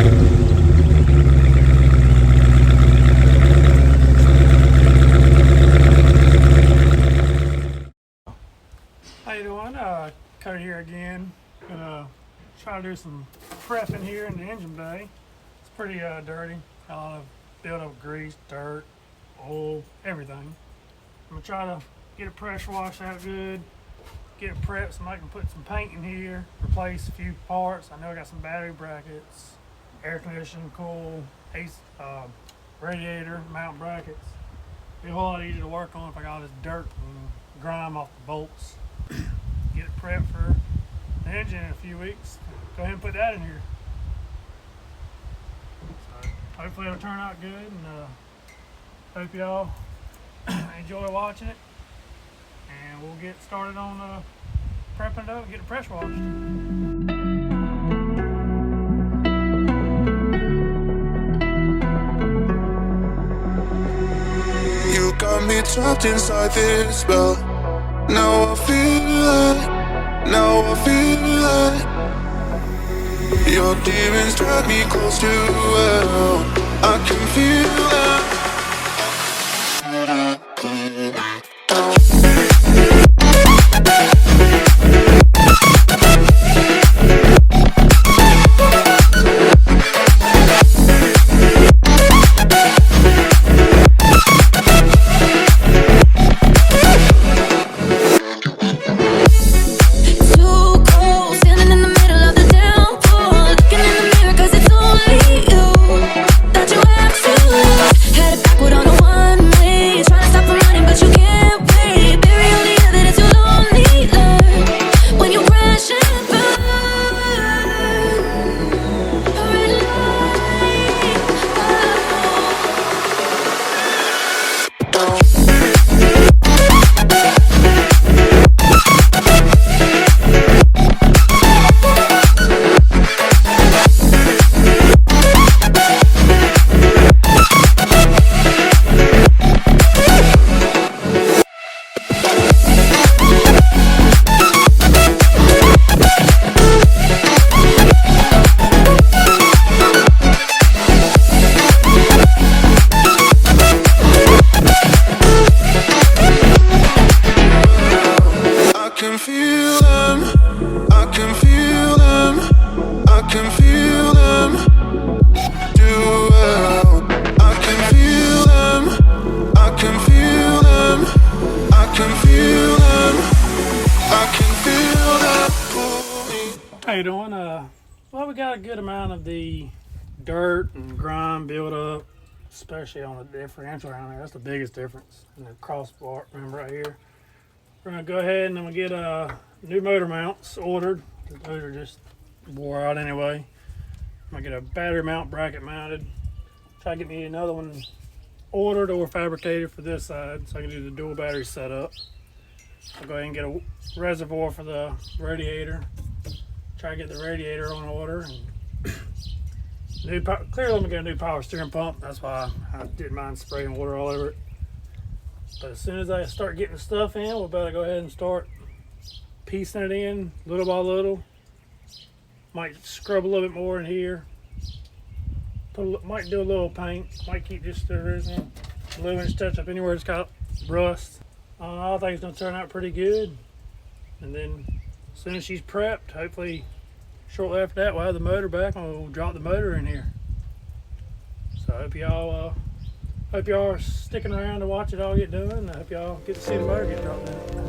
How you doing? Cody here again. Gonna try to do some prepping here in the engine bay. It's pretty dirty. Got a lot of built up grease, dirt, oil, everything. I'm gonna try to get it pressure washed out good, get it prepped so I can put some paint in here, replace a few parts. I know I got some battery brackets, air conditioning, coil, radiator, mount brackets. Be a whole lot easier to work on if I got all this dirt and grime off the bolts. Get it prepped for the engine in a few weeks. Go ahead and put that in here. So hopefully it'll turn out good, and hope y'all enjoy watching it. And we'll get started on prepping it up and get it pressure washed. You got me trapped inside this spell. Now I feel like your demons drag me close to hell. I can feel that. How you doing? Well, we got a good amount of the dirt and grime built up, especially on the differential around there. That's the biggest difference in the crossbar, remember, right here. We're gonna go ahead and I'm gonna get new motor mounts ordered. Those are just wore out anyway. I'm gonna get a battery mount bracket mounted. Try to get me another one ordered or fabricated for this side so I can do the dual battery setup. I'll go ahead and get a reservoir for the radiator. Try to get the radiator on order. And clearly I'm gonna get a new power steering pump. That's why I didn't mind spraying water all over it. But as soon as I start getting the stuff in, we're about to go ahead and start piecing it in little by little. Might scrub a little bit more in here. Might do a little paint. Might keep just the original 11-inch touch up anywhere it's got rust. I think it's gonna turn out pretty good. And then as soon as she's prepped, hopefully shortly after that we'll have the motor back and we'll drop the motor in here. So I hope y'all are sticking around to watch it all get done. I hope y'all get to see the motor get dropped in.